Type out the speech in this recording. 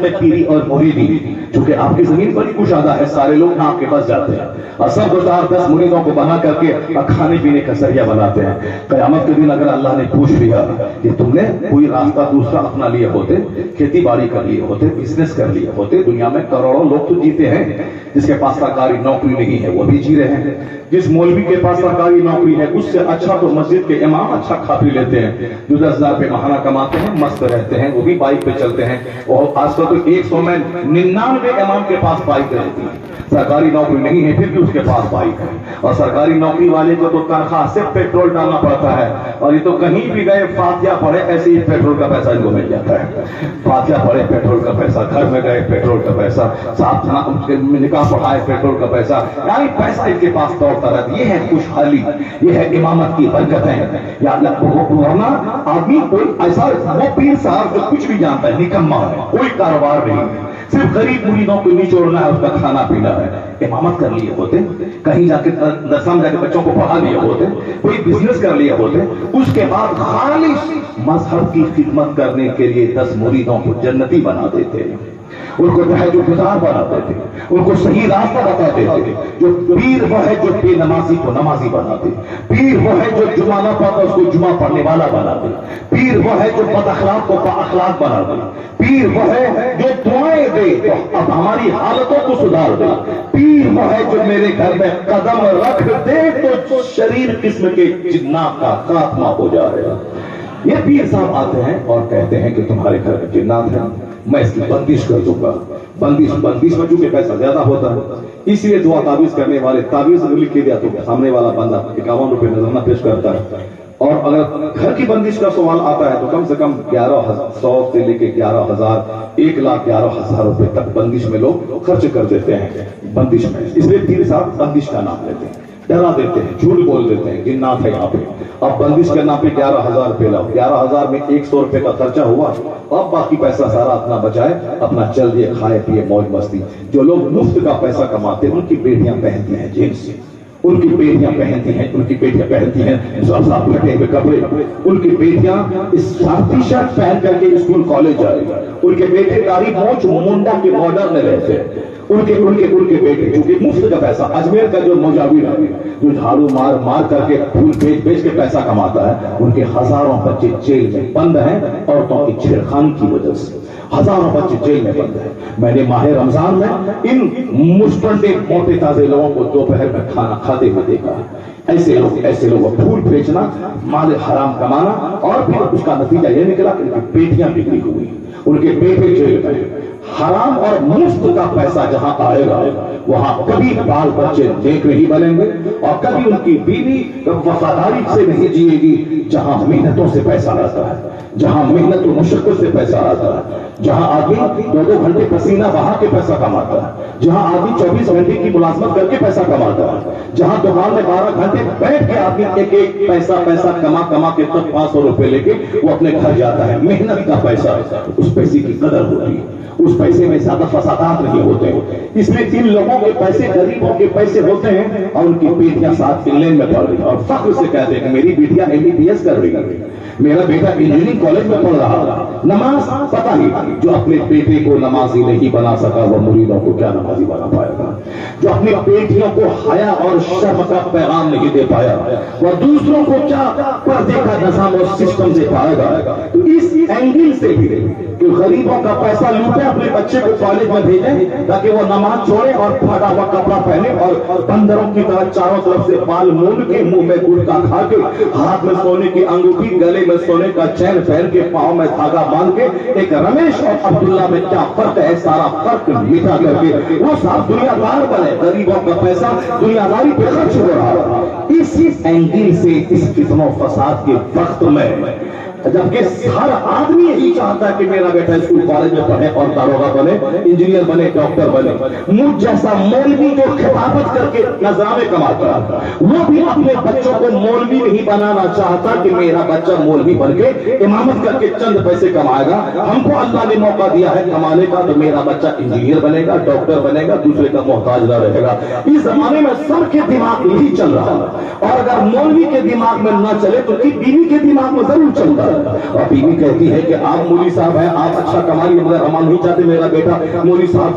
میں پیری اور موریدی، چونکہ آپ کی زمین بڑی کشادہ ہے، سارے لوگ آپ کے پاس جاتے ہیں اور سب کو 4-10 مریدوں کو بنا کر کے کھانے پینے کا ذریعہ بناتے ہیں۔ قیامت کے دن اگر اللہ نے پوچھ لیا کہ تم نے کوئی راستہ دوسرا اپنا لیے ہوتے، کھیتی باڑی کر لیے ہوتے، بزنس کر لیے ہوتے، دنیا میں کروڑوں لوگ تو جیتے ہیں، جس کے پاس سرکاری نوکری نہیں ہے وہ بھی جی رہے ہیں، جس مولوی کے پاس سرکاری نوکری ہے اس سے اچھا تو مسجد کے امام اچھا کھا پی لیتے ہیں، جو 10,000 روپے ماہانہ کماتے ہیں، مست رہتے ہیں، وہ بھی بائک پہ چلتے ہیں، اور آج کل تو 100 میں 99 امام کے پاس بائک رہتی ہے، سرکاری نوکری نہیں ہے پھر بھی اس کے پاس بائک ہے، اور سرکاری نوکری والے کو تو تنخواہ سے پیٹرول ڈالنا پڑتا ہے، اور یہ تو کہیں بھی گئے فاتحہ پڑھے ایسے ہی پیٹرول کا پیسہ ان کو مل جاتا ہے، فاتحہ پڑھے پیٹرول کا پیسہ، گھر میں گئے پیٹرول کا پیسہ، صاحب نکاح پڑھائے پیٹرول کا پیسہ، یعنی پیسہ ان کے پاس دوڑتا رہتا ہے۔ یہ ہے خوشحالی، یہ ہے امامت کی برکتیں، یا اللہ ورنہ آدمی کوئی ایسا وہ پیر صاحب جو کچھ بھی جانتا ہے نکما ہے، کوئی کاروبار نہیں ہے، صرف غریب مریدوں کو نچوڑنا ہے، اس کا کھانا پینا ہے۔ امامت کر لیے ہوتے، کہیں جا کے درسم جا کے بچوں کو پڑھا لیے ہوتے، کوئی بزنس کر لیے ہوتے، اس کے بعد خالص مذہب کی خدمت کرنے کے لیے 10 مریدوں کو جنتی بنا دیتے، ان کو تہجد گزار بناتے تھے، ان کو صحیح راستہ بتاتے تھے۔ جو پیر وہ ہے جو بے نمازی کو نمازی بناتے، پیر وہ ہے جو جمعہ نہ پڑھتا اس کو جمعہ پڑھنے والا بناتے، پیر وہ ہے جو بد اخلاق کو با اخلاق بناتے، پیر وہ ہے جو دعائیں دے تو اب ہماری حالتوں کو سدھار دے، پیر وہ ہے جو میرے گھر میں قدم رکھ دے تو شریر قسم کے جنات کا خاتمہ ہو جائے۔ یہ پیر صاحب آتے ہیں اور کہتے ہیں کہ تمہارے گھر میں جنات ہیں، میں اس کی بندش کر دوں گا۔ بندش میں چونکہ پیسہ زیادہ ہوتا ہے اس لیے دعا تعویذ کرنے والے تعویذ لکھ کے دیا تو سامنے والا بندہ 51 روپے نذرانہ پیش کرتا ہے، اور اگر گھر کی بندش کا سوال آتا ہے تو کم سے کم 1100 سے لے کے 11,000 1,11,000 روپے تک بندش میں لوگ خرچ کر دیتے ہیں بندش میں، اس لیے پیر صاحب بندش کا نام لیتے ہیں، ڈرا دیتے ہیں، جھوٹ بول دیتے ہیں، جنات ہے یہاں پہ، اب بندش کے نام پہ 11,000 روپے لاؤ، 11,000 میں 100 روپے کا خرچہ ہوا، اب باقی پیسہ سارا اپنا بچائے، اپنا چل دیے کھائے پیے موج مستی۔ جو لوگ مفت کا پیسہ کماتے ہیں ان کی بیٹیاں پہنتی ہیں جینس، ان کی بیٹیاں پہنتی ہیں صاف پھٹے ہوئے کپڑے، ان کی بیٹیاں ٹی شرٹ پہن کر کے اسکول کالج جائے، ان کے بیٹے داڑھی موچ منڈا کے بارڈر میں رہتے ہیں، ان کے بیٹے چونکہ مفت کا پیسہ، اجمیر کا جو مجاور ہے جو جھاڑو مار کر کے پھول بیچ کے پیسہ کماتا ہے، ان کے ہزاروں بچے جیل میں بند ہیں عورتوں کی چھیڑخانی کی وجہ سے، ہزاروں بچے جیل میں بند ہیں۔ میں نے ماہ رمضان میں ان مستنڈے موٹے تازے لوگوں کو دوپہر میں کھانا کھاتے ہوئے دیکھا، ایسے لوگ پھول بیچنا، مال حرام کمانا، اور پھر اس کا نتیجہ یہ نکلا کہ ان کی بیٹیاں بگڑی ہوئی، ان کے بیٹے جیل میں۔ حرام اور مفت کا پیسہ جہاں آئے گا وہاں کبھی بال بچے نیک نہیں بنیں گے، اور کبھی ان کی بیوی وفاداری سے نہیں جیے گی۔ جہاں محنتوں سے پیسہ آتا ہے، جہاں محنت و مشقت سے پیسہ آتا ہے، جہاں آدمی 2 گھنٹے پسینہ بہا کے پیسہ کماتا ہے، جہاں آدمی 24 گھنٹے کی ملازمت کر کے پیسہ کماتا ہے، جہاں دکان میں 12 گھنٹے بیٹھ کے آدمی ایک پیسہ کما کے تب 500 روپے لے کے وہ اپنے گھر جاتا ہے، محنت کا پیسہ، اس پیسے کی قدر ہوتی ہے، اس پیسے میں زیادہ فسادات نہیں ہوتے، اس لیے ان لوگوں کے پیسے غریبوں کے پیسے ہوتے ہیں، اور ان کی بیٹیاں ساتھ انگلینڈ میں پڑھ رہی ہیں اور فخر سے کہتے ہیں کہ میری بیٹیاں MBBS کر رہی ہے، میرا بیٹا انجینئرنگ کالج میں پڑھ رہا۔ نماز پتہ ہی جو اپنے بیٹے کو نمازی نہیں بنا سکا وہ مریدوں کو کیا نمازی بنا پائے گا، جو اپنی بیٹیوں کو حیا اور شرم کا پیغام نہیں دے پایا وہ دوسروں کو کیا پردے کا نظام اور سسٹم دے پائے گا۔ تو اس اینگل سے بھی کہ غریبوں کا پیسہ لوٹے، اپنے بچے کو کالج میں بھیجیں تاکہ وہ نماز چھوڑے اور پھٹا ہوا کپڑا پہنے اور بندروں کی طرح چاروں طرف سے بال مون کے منہ میں گٹکا کھا کے ہاتھ میں سونے کی انگوٹھی گلے میں سونے کا چین پہن کے پاؤں میں دھاگا باندھ کے ایک رمیش اور عبداللہ میں کیا فرق ہے سارا فرق مٹا کر کے وہ صاحب دنیا دار بنے، غریبوں کا پیسہ دنیا داری پہ خرچ ہو رہا۔ اسی اینگل سے اس فتن و فساد کے وقت میں جبکہ ہر آدمی یہی چاہتا ہے کہ میرا بیٹا اسکول کالج میں پڑھے اور داروغہ بنے، انجینئر بنے، ڈاکٹر بنے، مجھ جیسا مولوی جو خطابت کر کے نظامے کماتا ہے وہ بھی اپنے بچوں کو مولوی نہیں بنانا چاہتا کہ میرا بچہ مولوی بن کے امامت کر کے چند پیسے کمائے گا، ہم کو اللہ نے موقع دیا ہے کمانے کا تو میرا بچہ انجینئر بنے گا، ڈاکٹر بنے گا، دوسرے کا محتاج نہ رہے گا۔ اس زمانے میں سب کے دماغ یہی چل رہا ہے، اور اگر مولوی کے دماغ میں نہ چلے تو بیوی کے دماغ میں ضرور چلتا ہے۔ اور بیوی کہتی ہے کہ آپ مولوی صاحب ہیں، آپ اچھا کمائیے مگر ہم نہیں چاہتے میرا بیٹا مولوی صاحب